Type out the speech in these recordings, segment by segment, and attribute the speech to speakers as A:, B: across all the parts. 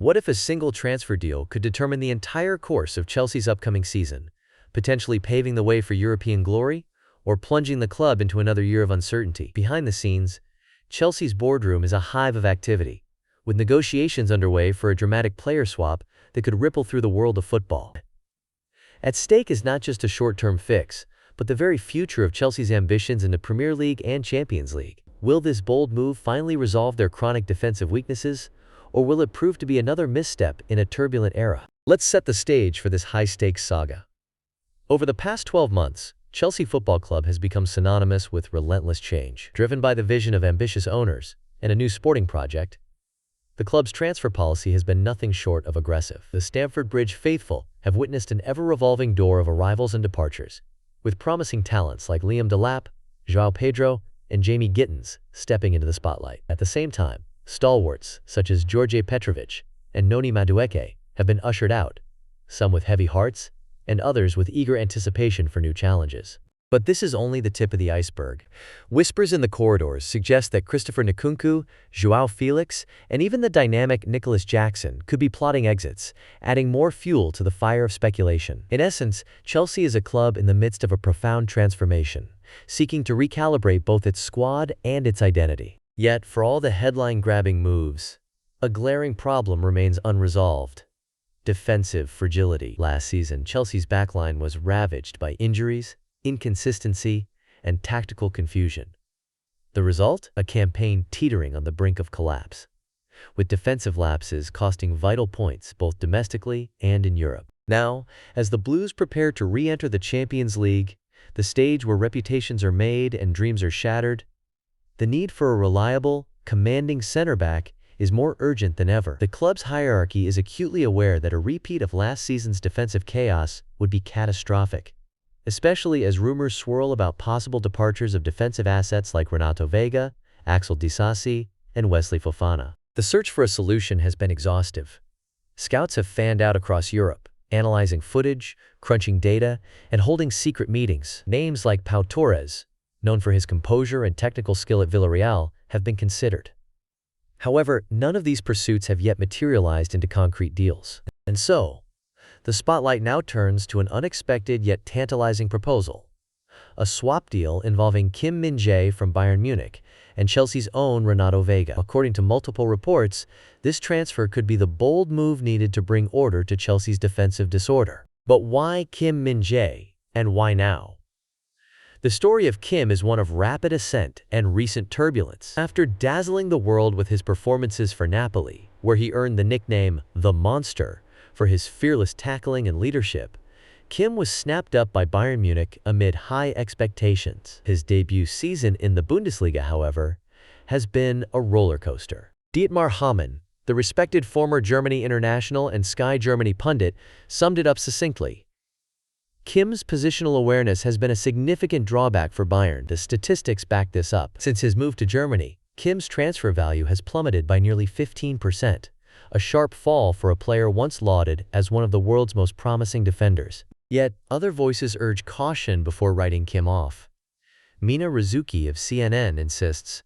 A: What if a single transfer deal could determine the entire course of Chelsea's upcoming season, potentially paving the way for European glory or plunging the club into another year of uncertainty? Behind the scenes, Chelsea's boardroom is a hive of activity, with negotiations underway for a dramatic player swap that could ripple through the world of football. At stake is not just a short-term fix, but the very future of Chelsea's ambitions in the Premier League and Champions League. Will this bold move finally resolve their chronic defensive weaknesses, or will it prove to be another misstep in a turbulent era? Let's set the stage for this high-stakes saga. Over the past 12 months, Chelsea Football Club has become synonymous with relentless change. Driven by the vision of ambitious owners and a new sporting project, the club's transfer policy has been nothing short of aggressive. The Stamford Bridge faithful have witnessed an ever-revolving door of arrivals and departures, with promising talents like Liam Delap, João Pedro, and Jamie Gittins stepping into the spotlight. At the same time, stalwarts such as George Petrovic and Noni Madueke have been ushered out, some with heavy hearts and others with eager anticipation for new challenges. But this is only the tip of the iceberg. Whispers in the corridors suggest that Christopher Nkunku, João Felix, and even the dynamic Nicholas Jackson could be plotting exits, adding more fuel to the fire of speculation. In essence, Chelsea is a club in the midst of a profound transformation, seeking to recalibrate both its squad and its identity. Yet, for all the headline-grabbing moves, a glaring problem remains unresolved: defensive fragility. Last season, Chelsea's backline was ravaged by injuries, inconsistency, and tactical confusion. The result? A campaign teetering on the brink of collapse, with defensive lapses costing vital points both domestically and in Europe. Now, as the Blues prepare to re-enter the Champions League, the stage where reputations are made and dreams are shattered, the need for a reliable, commanding center-back is more urgent than ever. The club's hierarchy is acutely aware that a repeat of last season's defensive chaos would be catastrophic, especially as rumors swirl about possible departures of defensive assets like Renato Veiga, Axel Disasi, and Wesley Fofana. The search for a solution has been exhaustive. Scouts have fanned out across Europe, analyzing footage, crunching data, and holding secret meetings. Names like Pau Torres, known for his composure and technical skill at Villarreal, have been considered. However, none of these pursuits have yet materialized into concrete deals. And so, the spotlight now turns to an unexpected yet tantalizing proposal: a swap deal involving Min-jae from Bayern Munich and Chelsea's own Renato Veiga. According to multiple reports, this transfer could be the bold move needed to bring order to Chelsea's defensive disorder. But why Min-jae, and why now? The story of Kim is one of rapid ascent and recent turbulence. After dazzling the world with his performances for Napoli, where he earned the nickname "The Monster" for his fearless tackling and leadership, Kim was snapped up by Bayern Munich amid high expectations. His debut season in the Bundesliga, however, has been a roller coaster. Dietmar Hamann, the respected former Germany international and Sky Germany pundit, summed it up succinctly: Kim's positional awareness has been a significant drawback for Bayern. The statistics back this up. Since his move to Germany, Kim's transfer value has plummeted by nearly 15%, a sharp fall for a player once lauded as one of the world's most promising defenders. Yet, other voices urge caution before writing Kim off. Mina Rizuki of CNN insists,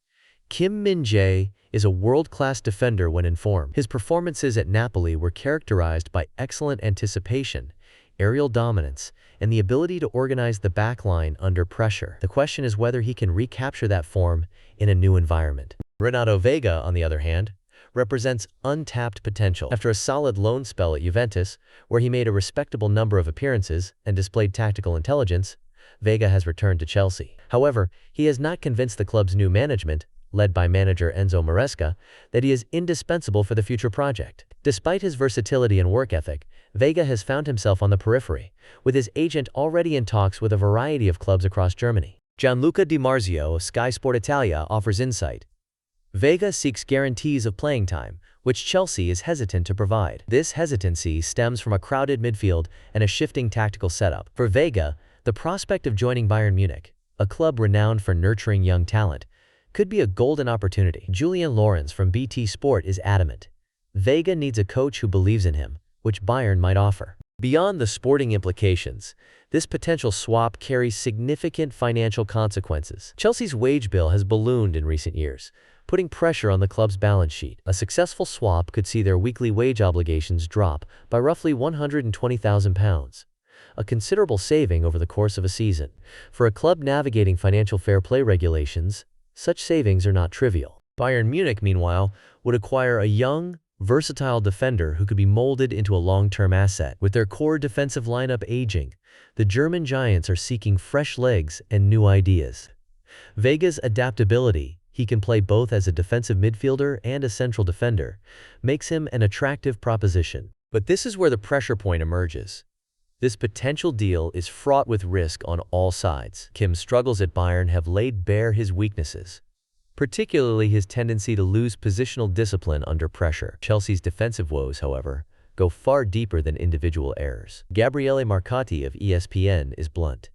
A: Min-jae is a world-class defender when in form. His performances at Napoli were characterized by excellent anticipation, aerial dominance, and the ability to organize the backline under pressure. The question is whether he can recapture that form in a new environment. Renato Veiga, on the other hand, represents untapped potential. After a solid loan spell at Juventus, where he made a respectable number of appearances and displayed tactical intelligence, Veiga has returned to Chelsea. However, he has not convinced the club's new management, led by manager Enzo Maresca, that he is indispensable for the future project. Despite his versatility and work ethic, Veiga has found himself on the periphery, with his agent already in talks with a variety of clubs across Germany. Gianluca Di Marzio of Sky Sport Italia offers insight. Veiga seeks guarantees of playing time, which Chelsea is hesitant to provide. This hesitancy stems from a crowded midfield and a shifting tactical setup. For Veiga, the prospect of joining Bayern Munich, a club renowned for nurturing young talent, could be a golden opportunity. Julian Lorenz from BT Sport is adamant. Veiga needs a coach who believes in him, which Bayern might offer. Beyond the sporting implications, this potential swap carries significant financial consequences. Chelsea's wage bill has ballooned in recent years, putting pressure on the club's balance sheet. A successful swap could see their weekly wage obligations drop by roughly £120,000, a considerable saving over the course of a season. For a club navigating financial fair play regulations, such savings are not trivial. Bayern Munich, meanwhile, would acquire a young, versatile defender who could be molded into a long-term asset. With their core defensive lineup aging, the German giants are seeking fresh legs and new ideas. Veiga's adaptability, he can play both as a defensive midfielder and a central defender, makes him an attractive proposition. But this is where the pressure point emerges. This potential deal is fraught with risk on all sides. Kim's struggles at Bayern have laid bare his weaknesses, particularly his tendency to lose positional discipline under pressure. Chelsea's defensive woes, however, go far deeper than individual errors. Gabriele Marcotti of ESPN is blunt.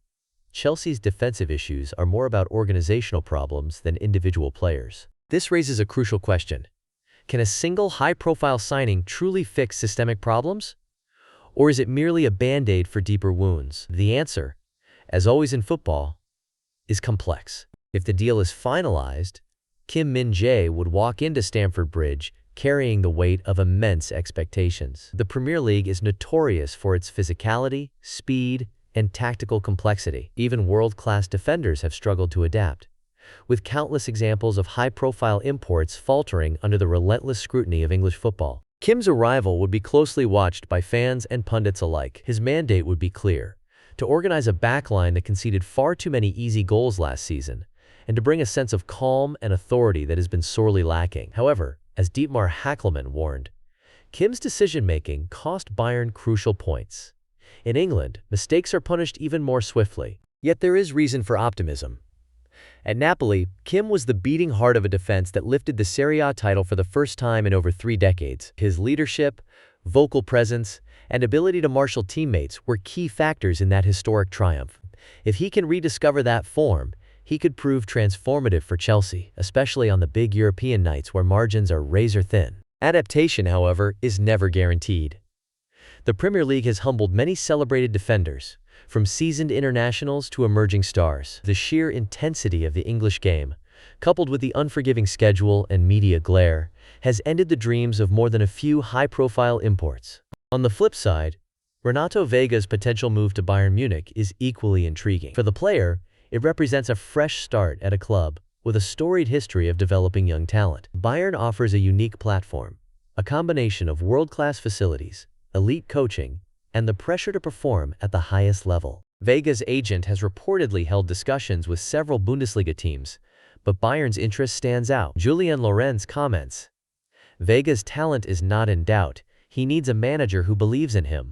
A: Chelsea's defensive issues are more about organizational problems than individual players. This raises a crucial question. Can a single high-profile signing truly fix systemic problems? Or is it merely a band-aid for deeper wounds? The answer, as always in football, is complex. If the deal is finalized, Min-jae would walk into Stamford Bridge carrying the weight of immense expectations. The Premier League is notorious for its physicality, speed, and tactical complexity. Even world-class defenders have struggled to adapt, with countless examples of high-profile imports faltering under the relentless scrutiny of English football. Kim's arrival would be closely watched by fans and pundits alike. His mandate would be clear: to organize a backline that conceded far too many easy goals last season, and to bring a sense of calm and authority that has been sorely lacking. However, as Dietmar Hackleman warned, Kim's decision-making cost Bayern crucial points. In England, mistakes are punished even more swiftly. Yet there is reason for optimism. At Napoli, Kim was the beating heart of a defense that lifted the Serie A title for the first time in over 3 decades. His leadership, vocal presence, and ability to marshal teammates were key factors in that historic triumph. If he can rediscover that form, he could prove transformative for Chelsea, especially on the big European nights where margins are razor-thin. Adaptation, however, is never guaranteed. The Premier League has humbled many celebrated defenders, from seasoned internationals to emerging stars. The sheer intensity of the English game, coupled with the unforgiving schedule and media glare, has ended the dreams of more than a few high-profile imports. On the flip side, Renato Veiga's potential move to Bayern Munich is equally intriguing. For the player, it represents a fresh start at a club with a storied history of developing young talent. Bayern offers a unique platform, a combination of world-class facilities, elite coaching, and the pressure to perform at the highest level. Veiga's agent has reportedly held discussions with several Bundesliga teams, but Bayern's interest stands out. Julian Lorenz comments, "Veiga's talent is not in doubt. He needs a manager who believes in him."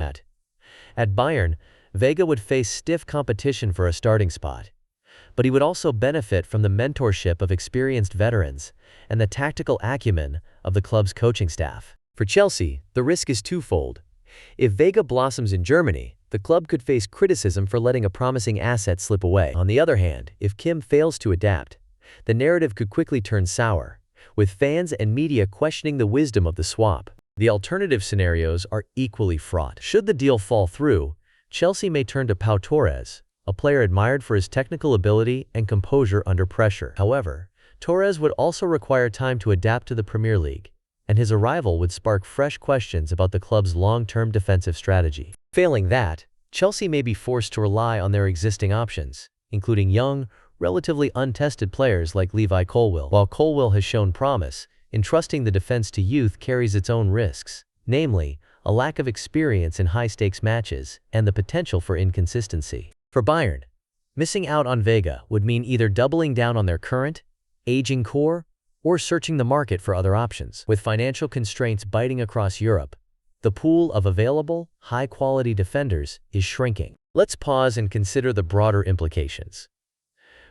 A: At Bayern, Veiga would face stiff competition for a starting spot, but he would also benefit from the mentorship of experienced veterans and the tactical acumen of the club's coaching staff. For Chelsea, the risk is twofold. If Veiga blossoms in Germany, the club could face criticism for letting a promising asset slip away. On the other hand, if Kim fails to adapt, the narrative could quickly turn sour, with fans and media questioning the wisdom of the swap. The alternative scenarios are equally fraught. Should the deal fall through, Chelsea may turn to Pau Torres, a player admired for his technical ability and composure under pressure. However, Torres would also require time to adapt to the Premier League, and his arrival would spark fresh questions about the club's long-term defensive strategy. Failing that, Chelsea may be forced to rely on their existing options, including young, relatively untested players like Levi Colwill. While Colwill has shown promise, entrusting the defense to youth carries its own risks, namely, a lack of experience in high-stakes matches and the potential for inconsistency. For Bayern, missing out on Veiga would mean either doubling down on their current, aging core, or searching the market for other options. With financial constraints biting across Europe, the pool of available, high-quality defenders is shrinking. Let's pause and consider the broader implications.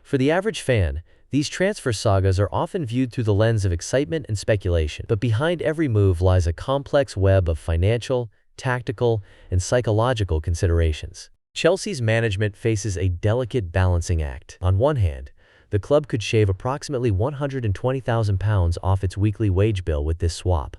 A: For the average fan, these transfer sagas are often viewed through the lens of excitement and speculation, but behind every move lies a complex web of financial, tactical, and psychological considerations. Chelsea's management faces a delicate balancing act. On one hand, the club could shave approximately £120,000 off its weekly wage bill with this swap,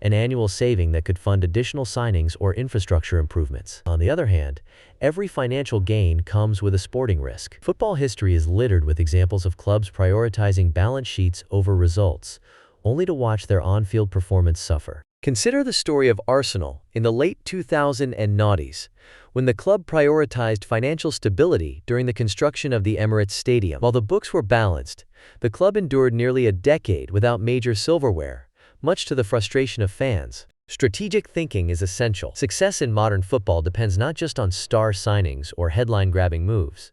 A: an annual saving that could fund additional signings or infrastructure improvements. On the other hand, every financial gain comes with a sporting risk. Football history is littered with examples of clubs prioritizing balance sheets over results, only to watch their on-field performance suffer. Consider the story of Arsenal in the late 2000s, when the club prioritized financial stability during the construction of the Emirates Stadium. While the books were balanced, the club endured nearly a decade without major silverware, much to the frustration of fans. Strategic thinking is essential. Success in modern football depends not just on star signings or headline-grabbing moves,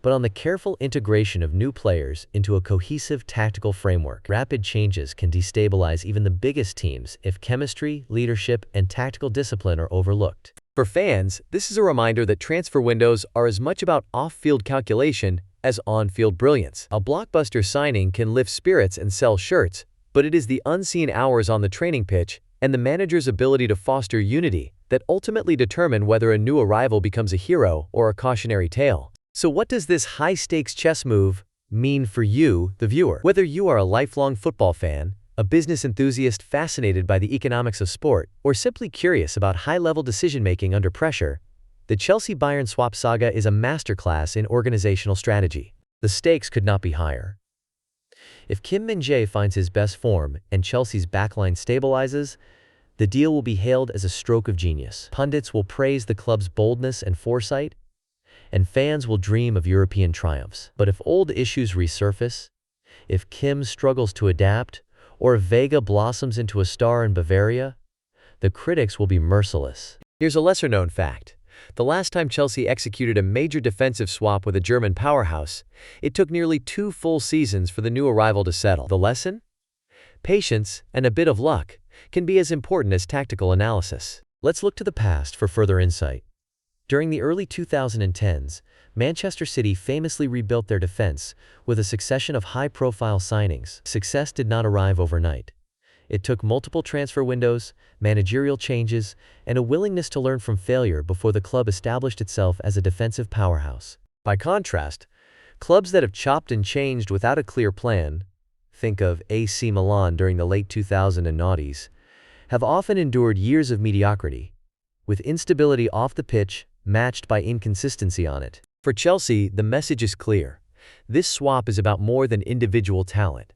A: but on the careful integration of new players into a cohesive tactical framework. Rapid changes can destabilize even the biggest teams if chemistry, leadership, and tactical discipline are overlooked. For fans, this is a reminder that transfer windows are as much about off-field calculation as on-field brilliance. A blockbuster signing can lift spirits and sell shirts, but it is the unseen hours on the training pitch and the manager's ability to foster unity that ultimately determine whether a new arrival becomes a hero or a cautionary tale. So what does this high-stakes chess move mean for you, the viewer? Whether you are a lifelong football fan, a business enthusiast fascinated by the economics of sport, or simply curious about high-level decision-making under pressure, the Chelsea-Bayern swap saga is a masterclass in organizational strategy. The stakes could not be higher. If Min-jae finds his best form and Chelsea's backline stabilizes, the deal will be hailed as a stroke of genius. Pundits will praise the club's boldness and foresight, and fans will dream of European triumphs. But if old issues resurface, if Kim struggles to adapt, or if Veiga blossoms into a star in Bavaria, the critics will be merciless. Here's a lesser-known fact. The last time Chelsea executed a major defensive swap with a German powerhouse, it took nearly 2 full seasons for the new arrival to settle. The lesson? Patience and a bit of luck can be as important as tactical analysis. Let's look to the past for further insight. During the early 2010s, Manchester City famously rebuilt their defense with a succession of high-profile signings. Success did not arrive overnight. It took multiple transfer windows, managerial changes, and a willingness to learn from failure before the club established itself as a defensive powerhouse. By contrast, clubs that have chopped and changed without a clear plan, think of AC Milan during the late 2000s, have often endured years of mediocrity, with instability off the pitch matched by inconsistency on it. For Chelsea, the message is clear. This swap is about more than individual talent.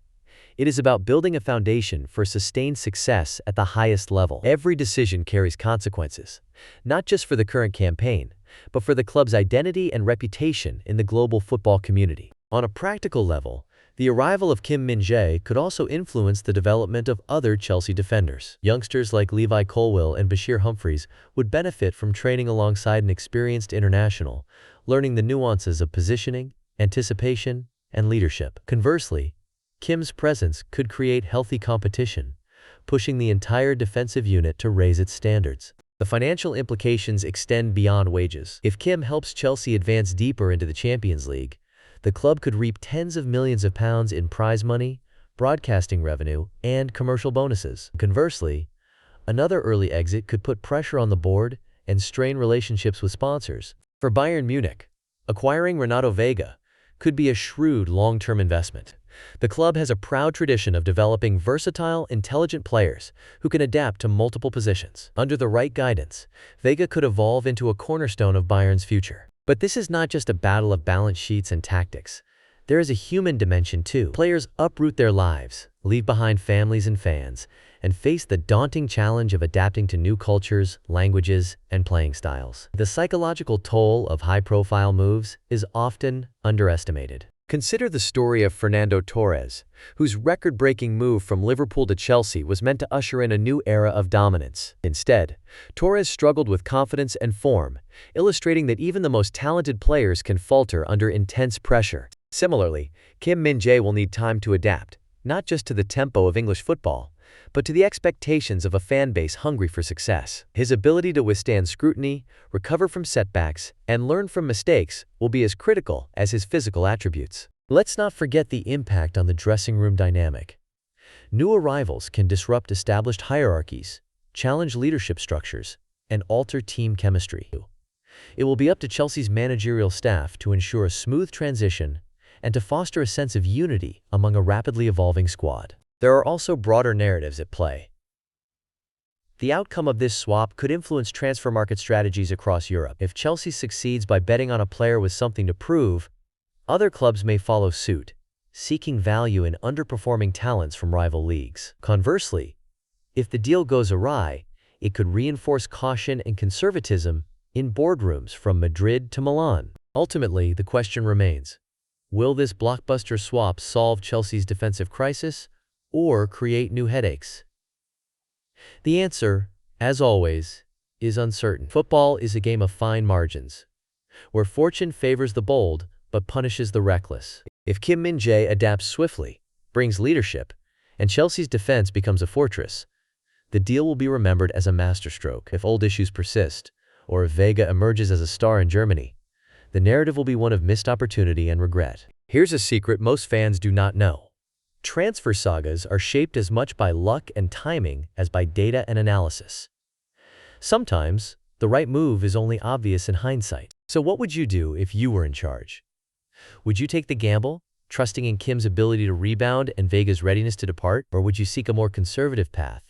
A: It is about building a foundation for sustained success at the highest level. Every decision carries consequences, not just for the current campaign, but for the club's identity and reputation in the global football community. On a practical level, the arrival of Min-jae could also influence the development of other Chelsea defenders. Youngsters like Levi Colwill and Bashir Humphreys would benefit from training alongside an experienced international, learning the nuances of positioning, anticipation, and leadership. Conversely, Kim's presence could create healthy competition, pushing the entire defensive unit to raise its standards. The financial implications extend beyond wages. If Kim helps Chelsea advance deeper into the Champions League, the club could reap tens of millions of pounds in prize money, broadcasting revenue, and commercial bonuses. Conversely, another early exit could put pressure on the board and strain relationships with sponsors. For Bayern Munich, acquiring Renato Veiga could be a shrewd long-term investment. The club has a proud tradition of developing versatile, intelligent players who can adapt to multiple positions. Under the right guidance, Veiga could evolve into a cornerstone of Bayern's future. But this is not just a battle of balance sheets and tactics. There is a human dimension too. Players uproot their lives, leave behind families and fans, and face the daunting challenge of adapting to new cultures, languages, and playing styles. The psychological toll of high-profile moves is often underestimated. Consider the story of Fernando Torres, whose record-breaking move from Liverpool to Chelsea was meant to usher in a new era of dominance. Instead, Torres struggled with confidence and form, illustrating that even the most talented players can falter under intense pressure. Similarly, Min-jae will need time to adapt, not just to the tempo of English football, but to the expectations of a fan base hungry for success. His ability to withstand scrutiny, recover from setbacks, and learn from mistakes will be as critical as his physical attributes. Let's not forget the impact on the dressing room dynamic. New arrivals can disrupt established hierarchies, challenge leadership structures, and alter team chemistry. It will be up to Chelsea's managerial staff to ensure a smooth transition and to foster a sense of unity among a rapidly evolving squad. There are also broader narratives at play. The outcome of this swap could influence transfer market strategies across Europe. If Chelsea succeeds by betting on a player with something to prove, other clubs may follow suit, seeking value in underperforming talents from rival leagues. Conversely, if the deal goes awry, it could reinforce caution and conservatism in boardrooms from Madrid to Milan. Ultimately, the question remains, will this blockbuster swap solve Chelsea's defensive crisis or create new headaches? The answer, as always, is uncertain. Football is a game of fine margins, where fortune favors the bold but punishes the reckless. If Min-jae adapts swiftly, brings leadership, and Chelsea's defense becomes a fortress, the deal will be remembered as a masterstroke. If old issues persist, or if Veiga emerges as a star in Germany, the narrative will be one of missed opportunity and regret. Here's a secret most fans do not know. Transfer sagas are shaped as much by luck and timing as by data and analysis. Sometimes, the right move is only obvious in hindsight. So what would you do if you were in charge? Would you take the gamble, trusting in Kim's ability to rebound and Veiga's readiness to depart? Or would you seek a more conservative path,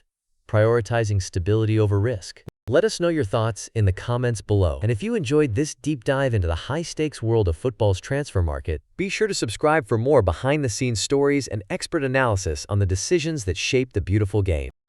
A: prioritizing stability over risk? Let us know your thoughts in the comments below. And if you enjoyed this deep dive into the high-stakes world of football's transfer market, be sure to subscribe for more behind-the-scenes stories and expert analysis on the decisions that shape the beautiful game.